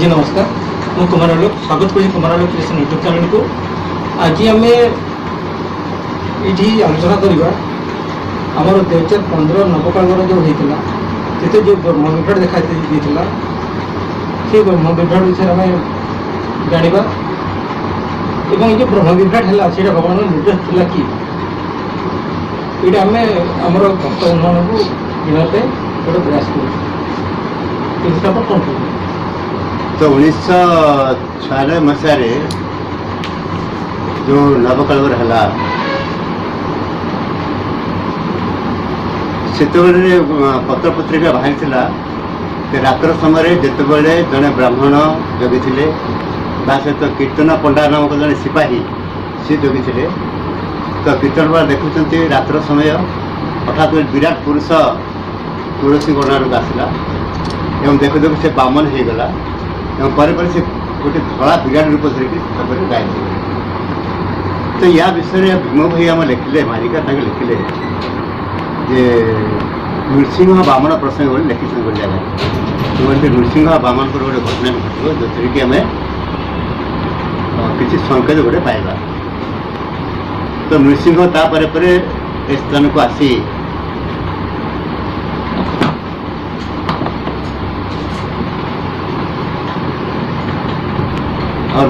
जी नमस्कार मु कुमार आलोक स्वागत करी Kumar Alok creation YouTube channel को। आज आम ये आलोचना करवा आमर 2015 नवकलवर जो होता से जो ब्रह्म विभ्राट देखा से ब्रह्म विभ्राट विषय आम जाना एवं जो ब्रह्म विभ्राट है से भगवान निर्देश था कि ये आम आमर भक्त बंधु को जानापे गोटे प्रयास कर कौन तो 1996 मसीह जो नवकलवर है से पत्र पत्रिका बाहरी रात्र समय जिते जड़े ब्राह्मण जगी थे सहित कीर्तन पंडा नामक जड़े सिपाही सी जगी थे तो कीर्तन पंडा देखुं रात्र समय हठात विराट पुरुष तुलसी गणारू आसला एवं देखु देखु से बामन हो गला एवं पर से गोटे धड़ा विराट रूप धरिकी गाय तो या विषय भीम भाई आम लिखिले मारिका लिखिले जे नृसिंह बामन प्रसंग बोले लिखिछन गोटे जगह नृसिंह बामन गोटे घटना घटो जो कि आम किसी संकेत गोटे पाइबा तो नृसिंह तापर स्थान को आसी और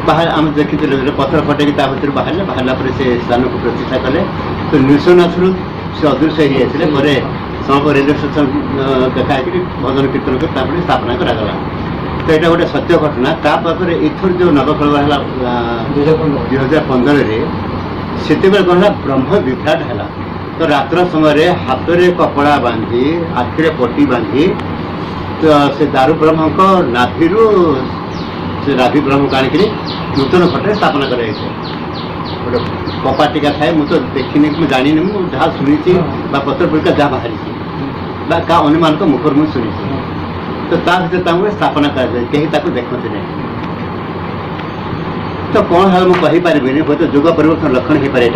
बाहर आम देखी पथर फटेक बाहर बाहर से स्थान को प्रतिष्ठा कले तो नृसिंहनाथ से अदृश्य हो जाते समूह रेलवे स्टेशन देखा भजन कीर्तन कर स्थापना करागला तो यहाँ गोटे सत्य घटना तापर एथर जो नवकलवर है 2015 से कौन ब्रह्म विभ्राट है तो रात्र समय हाथ में कपड़ा बांधी आखिरे पट्टी बांधी तो से दारू ब्रह्म को नाभि से नाभि ब्रह्म को आनिक नूतन घटे स्थापना कराई गोटे कपा टीका थाए मुझे देखनी मुझे जानी मुझे जहाँ शुणी पत्र पत्रिका जहाँ बाहरी क्या अनुमान को मुखर मुझे शुणी तो भर स्थापना कराए कहीं देखते नहीं तो कौन है मुझे कहीपर हूँ तो जुग परिवर्तन लक्षण हो पारे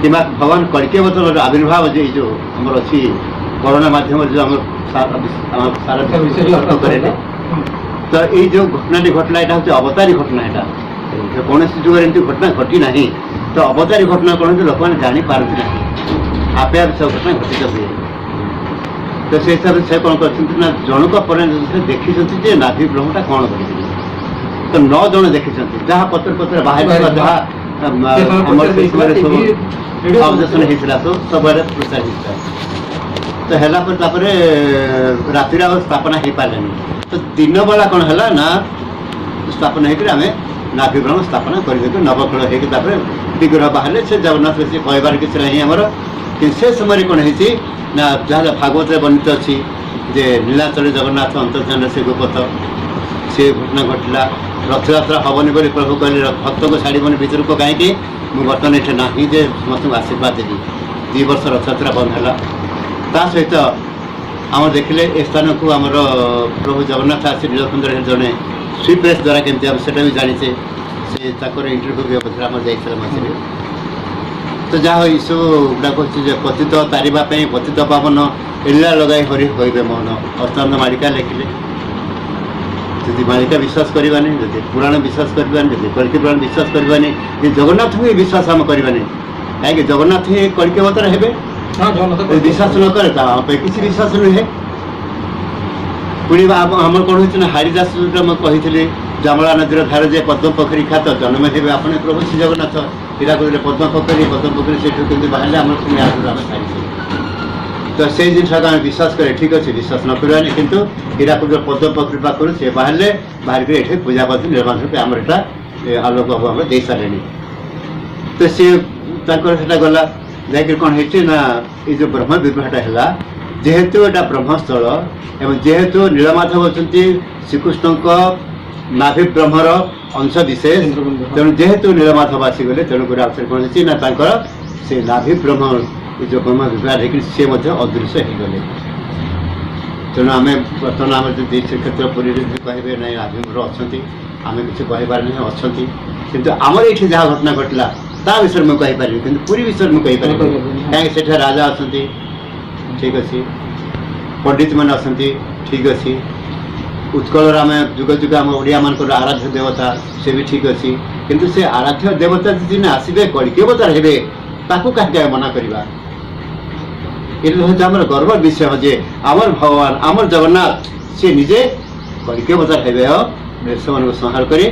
कि भगवान कड़के बतल आविर्भाव जो आम अच्छी कोरोना मध्यम जो सारा तो ये जो घटना घटला यहाँ हूँ अवतारी घटना यहाँ कौन जुग एमती घटना घटी ना तो अवतारी घटना कौन लोक मैंने जापारती ना आपे आप सब घटना घटित हुए तो से हिसाब से कौन कर जनक पर देखी नाभि ब्रह्मटा कौन कर तो 9 जन देखी जहाँ पत्र पत्र बाहर जहाँ ऑब्जेक्शन होता सब प्रचार तो है रातिर स्थापना हो पारे तो दिन बेला कौन है ना स्थापना होकर नाभि ब्रह्म स्थापना कर नवकल होकर विग्रह बाहर से जगन्नाथ से कहबार किसी ना आमर कि से समय कौन है ना जहाँ भागवत वर्णित अच्छी जे नीलाचल जगन्नाथ अंतर्जान से गोपथ से घटना घटला रथयात्रा हेनी बोली प्रभु कहले भक्त को छाड़बनी भर को कहीं बर्तमान ये ना जे समस्त आशीर्वाद देवी 2 वर्ष रथयात्रा बंद है सहित आम देखिले ए स्थान को आमर प्रभु जगन्नाथ आसी नीलकंठ जड़े स्वीप रेस द्वारा केमती से भी जाचे से इंटरव्यू भी पत्र आम जाइए मसीह तो जहाँ ये सब गुड़ा कहते पतित तारिबाई पतित पावन एला लगाई हरि कहबे मोहन अष्टानंद मालिका लिखिले जदि मालिका विश्वास करवानी जदि पुराण विश्वास करवानी जदि कल्कि पुराण विश्वास करवानी ये जगन्नाथ को विश्वास आम करवानी कहीं जगन्नाथ ही कल्कि अवतार हे विश्वास न करे तो किसी विश्वास नुहे पुणी आम कौन हो हारिदास जो कही जमला नदीर धार जे पद्म पोखरी ख्यात जन्म हे अपने प्रभु श्री जगन्नाथ हीरा कहते पद्म पोखरी से बाहर आम छाड़ी तो से जिन विश्वास करे ठीक अच्छे विश्वास न करवानी किंतु हीराकुद पद्म पोखरी पाखर से बाहर कर पूजा पाती निर्माण रूप आम यहाँ आलोक बाबू आम दे सारे तो सी गला जाकर कौन है ना ये जो ब्रह्म विग्रहटा है जेहेतु एटा ब्रह्मस्थल एवं जेहेतु नीलमाधव अच्छा श्रीकृष्ण नाभि ब्रह्मर अंश विशेष तेणु जेहेतु नीलमाधव आसीगले तेणुक कौन है से नाभि ब्रह्म जो ब्रह्म विभ्राट है सी अदृश्य हो गले तेणु आम बर्तमान आम जो श्रीक्षेत्र पुरी कहे ना नाभि अच्छा आम किसी कहबार नहीं अच्छा कितु आमर ये जहाँ घटना घटला ता विषय मुझे कहीपर कि पुरी विषय मुझे कहीपर कहीं से राजा अच्छा ठीक अच्छे पंडित मैंने अच्छा ठीक अच्छे उत्कल आम जुग जुग आम ओडिया मान आराध्य देवता से भी ठीक अच्छी किंतु से आराध्य देवता दिन आसवे कलिक अवतार हे ताकू कहीं मना करवा ये हूँ आम गर्व विषय जे आमर भगवान आमर जगन्नाथ सी निजे कलिक अवतार हे मान संहार कर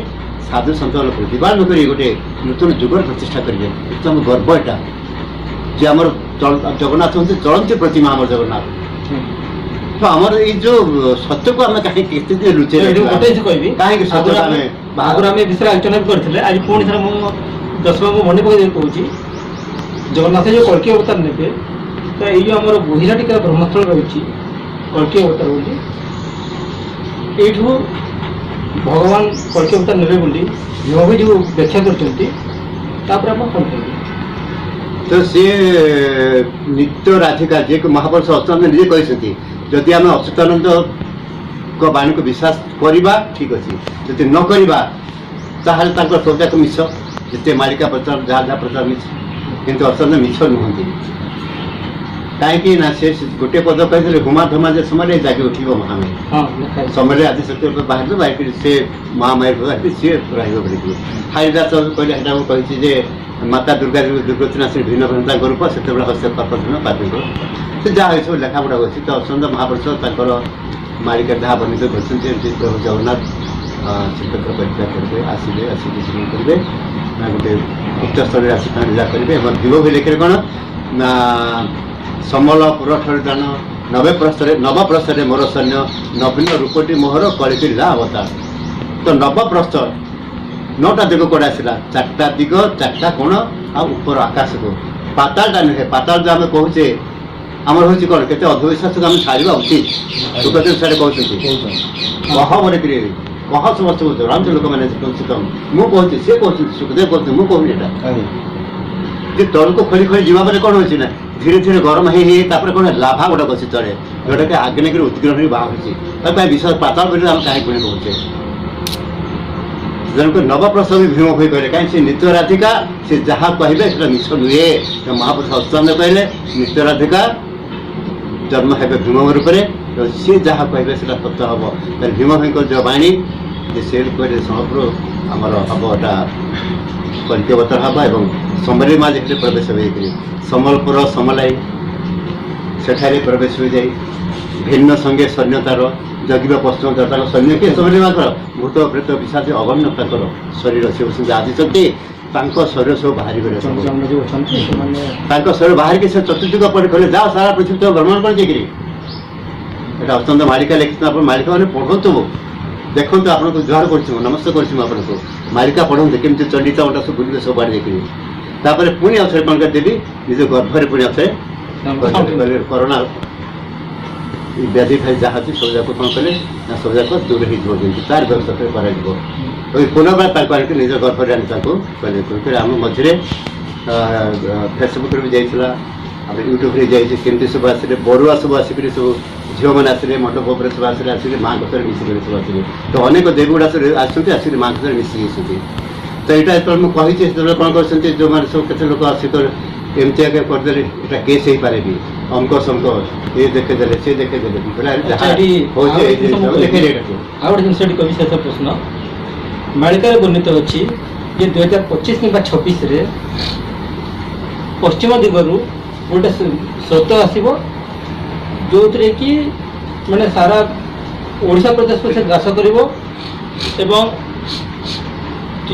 साधु सन्त प्रतिपालन कर गोटे नूतन जुगर प्रतिष्ठा करेंगे तो आम गर्व यहाँ जे आम जगन्नाथ हूँ चलती प्रतिमा आम जगन्नाथ तो आमर ये जो सत्य को आम कहीं लुचे कहीं सत्य आगे आम विषय आलोचना भी करते आज पुणी थर दर्शक मन पकड़ कहूँ जगन्नाथ जो कल्कि अवतार ने तो ये आम बुहिरा टीका ब्रह्मस्थल रही कल्कि अवतार बोली यू भगवान कल्कि अवतार ने भीम भी जो व्याख्या कर तो सी नित्य राधिका जे महापुरुष अच्युतानंद निजे कहते जदि आम अच्युतानंद को वाणी को विश्वास करवा ठीक अच्छे जदि न करवा ताहले सब जाक मिछ जिते मालिका प्रचार जहाँ जहाँ प्रचार मिछ किंतु अच्युतानंद मिछ नुहति कहीं से गोटे पद कही हुमा धमा जे समय जागे उठो महामारी समय आदि शक्ति बाहर बाहर से महामारी बाहर सी रही हारिदास कहले कही माता दुर्गा दुर्गोचना से भिन्न भिन्न रूप से हस्त कर्पधन पात्र से जहाँ सब लेखापढ़ा अच्छी तो अच्युत महापुरुष मालिका जहाँ वर्णित कर जगन्नाथ श्रीचक्र परीक्षा करेंगे आसवे आसिक करेंगे गोटे उच्च स्तर आसी लीला करेंगे भीम भी लेखे कौन ना समलपुर ठरिदान नवप्रस्थरे मोर सैन्य नवीन रूपटी मोहर कलिकी लीला अवतार तो नवप्रस्थ 9टा दिग कौड़ा आसला 4टा दिग 4टा कोण आपर आकाश को पातालटा नुहे पाताल जो आम कहे आम हूँ कौन के अंधविश्वास को आम छाड़ा उचित सुखदेव सारे कहते कह बोले कह समस्त जनाते लोक मैंने मुझे सी कहते सुखदेव कहते मुझे कहूनी यहाँ तल को खोली खोली जीवा बेले कौन हो धीरे धीरे गरम है कौन लाभा गोटे गसी चले जोटा कि आग्नेय उत्कीर्ण बाहर विश्वास पाताल बोले आम कहीं पुणी कहे जनक नवप्रसव भी भीम हुई कहले कहीं नित्य राधिका से जहाँ कहे मिछ नुहे महापुरुष अच्युतानंद कहले नित्य राधिका जन्म है भीम रूप से सी जहाँ कहे सत्य हम भीम भाई जो वाणी से कहले समग्र आमर हम एटा कल्कि अवतार हम एवं समलेई माँ जो प्रवेश हो समलपुर समलाई सेठारे प्रवेश हो जाए भिन्न संगे सैन्यतार जगिबा पश्चिम जतार सैन्य किए समलेई माँ भूत प्रेत विषाद अगण्य शरीर से आदिशक्ति शरीर सब बाहरी शरीर बाहर के चतुर्दिग पड़े कहले जाओ सारा पृथ्वी तो भ्रमण कर जाकि अत्यंत मालिका लिखित मालिका मैंने पढ़ु देखो आपको जुहार कर नमस्ते कर मालिका पढ़ते केमती चंडिता उल्टा सब बुले सब बाढ़ जाकि पुणी अवसर कौन करदेली निज गर्भर पुणी अवसर करोना व्याधि फाई जहाँ अच्छी सब जाक कौन कले सब जाक दूर हो तार व्यवस्था कर पुनर्बार निज गर्भर आनी कले आम मझे फेसबुक भी जाइला यूट्यूब जाइए केमती सब आसे बरुआ सब आसिक सब झील मैंने आसे मंडप सब आसे आसिक माँ सर मिसिक सब आसे तो अनेक देवी गुड़ा सब आसिक माँ सर मिसिक तो यहाँ जो मुझे कही कौन कर जो मैंने सब केते लोक आसिक एमती आगे करदे यहाँ केस हो पारे भी अंक शंक ये देखेदे सी देखेदे जिन प्रश्न मालिकार वर्णित अच्छी 2025 कि 26 पश्चिम दिगरु गोटे स्रोत आसब जो कि मैंने सारा ओडिशा प्रदेश को से ग्रास कर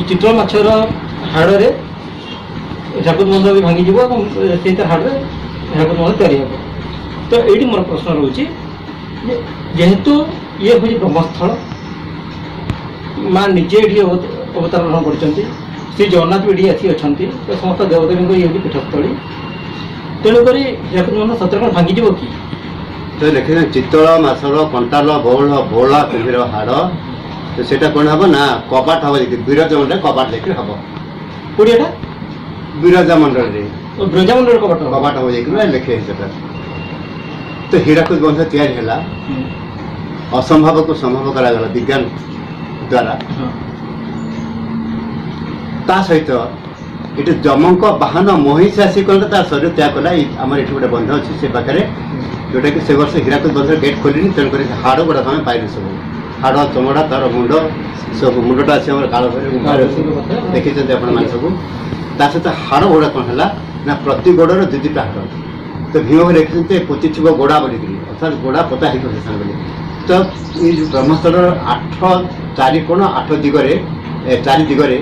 चित्र माछर हाड़े झाकुद बंध भी भांगी से हाड़े झाकुद बंध तैयारी हे तो ये मोर प्रश्न रोचे जेहेतु ये हूँ ब्रह्मस्थल माँ निजे ये अवतार ग्रहण कर श्री जगन्नाथ भी ये अच्छा तो समस्त देवदेवी ये पीठस्थली तेणुक झाकुद बंध सतर कौन भांगी कि तो लिखे चितल माछर कंटाल बौल बौला कुम्भीर हाड़ तो सेटा कौन हम ना कबाट हम विरजा मंडल कबाट देखिए हम कोड़ीटा विरजा मंडल ब्रजा मंडल कबाट हम जाए लिखे तो हीराकुद बंध या असंभव को संभव करागला विज्ञान द्वारा ता सहित ये जमक बाहन महिष आसी कौन तार शरीर त्याग कला आम ये गोटे बंध अच्छी से पाखे जोटा कि से वर्ष हीराकुद बंधर गेट खोलनी तेणुक हाड़ गुड़ा आम पाइल सब हाड़ चमड़ा तार मुंड सब मुंडटा अच्छे काल देखी आपण सब ता सहित हाड़ गोड़ा कौन है ना प्रति गोड़र दु दुटा हाड़ तो भीम लिखते पोति थी गोड़ा बोलिकी अर्थात गोड़ा पोता हो बोली तो ये जो ब्रह्मस्थल 8 चारि कोण 8 दिगरे 4 दिगरे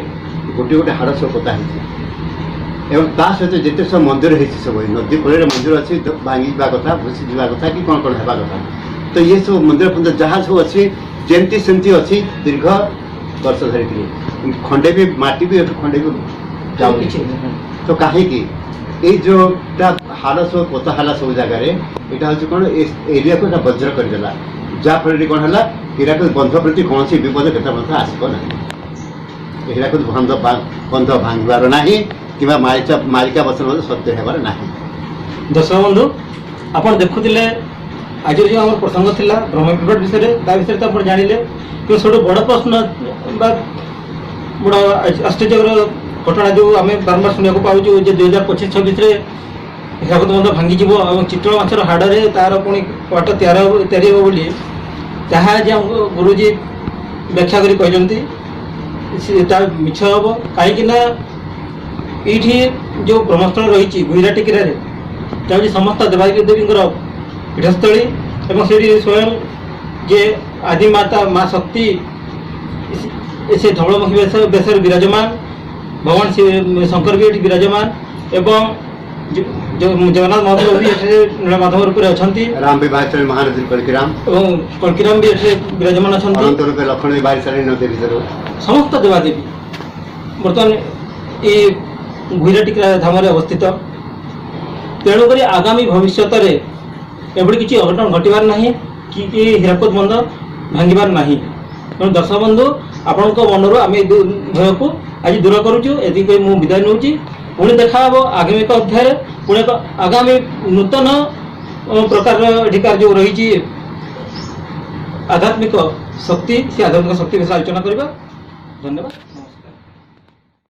गोटे गोटे हाड़ सब पोता है ता सहित जिते सब मंदिर है सब नदी कूल मंदिर अच्छी भांगी कथा भूसी जा कथा कि कौन कौन है कथा तो ये सब मंदिर फंदिर जहाँ सब अच्छी जमती सेमती अच्छी दीर्घ वर्ष धरिकी खंडे भी माटी भी खंडे भी जाऊनी तो कहीं ये जोटा हाड़ सब पोता है सब जगार यहाँ हूँ कौन एरिया को वज्र करदेला जहाँफल कौन है हीराकुद बंध प्रति कौन विपद केत आसब ना हीराकुद बंध भांगार ना कि मालिका वचन सत्य होबार ना। दर्शक बंधु आप देखुले आज जो आम प्रसंग थी ब्रह्मविभ्राट विषय तो आप जानिले कि सब बड़ प्रश्न बड़ आश्चर्य घटना जो आम बारंबार शुणा पाऊँ 2025-26 हीराकुद बंध भांगी चितल माछर हाड़े तार पुणी पाट तैयारी हो बोली जहाँ गुरुजी व्याख्या कर कहते मिछ हम कहीं ये जो ब्रह्मस्थल रही गुईराटी किरारे समस्त देवादेवी पीठस्थली और से स्वयं जे आदिमाता माँ शक्ति से धवलमुखी बेस विराजमान भगवान शिव शंकर भी ये विराजमान एवं जगन्नाथ महादेव भी नीलमाधव रूप अच्छा राम विवाह महानदी कल्कीराम भी ये विराजमान अच्छा लक्ष्मण भी समस्त देवादेवी बर्तमान ये गुईराटी धाम अवस्थित तेणुक आगामी भविष्य एभली किसी अघटन घटवार ना कि हीराकुद बंध भांगार ना तेणु दर्शक बंधु आपण मन आम भय को आज दूर करुचु ये मुझे विदाय नौ पुणी देखा आगामी एक अध्याय पुणी आगामी नूतन प्रकार एठिकार जो रही आध्यात्मिक शक्ति से आध्यात्मिक शक्ति विषय आलोचना करवा। धन्यवाद।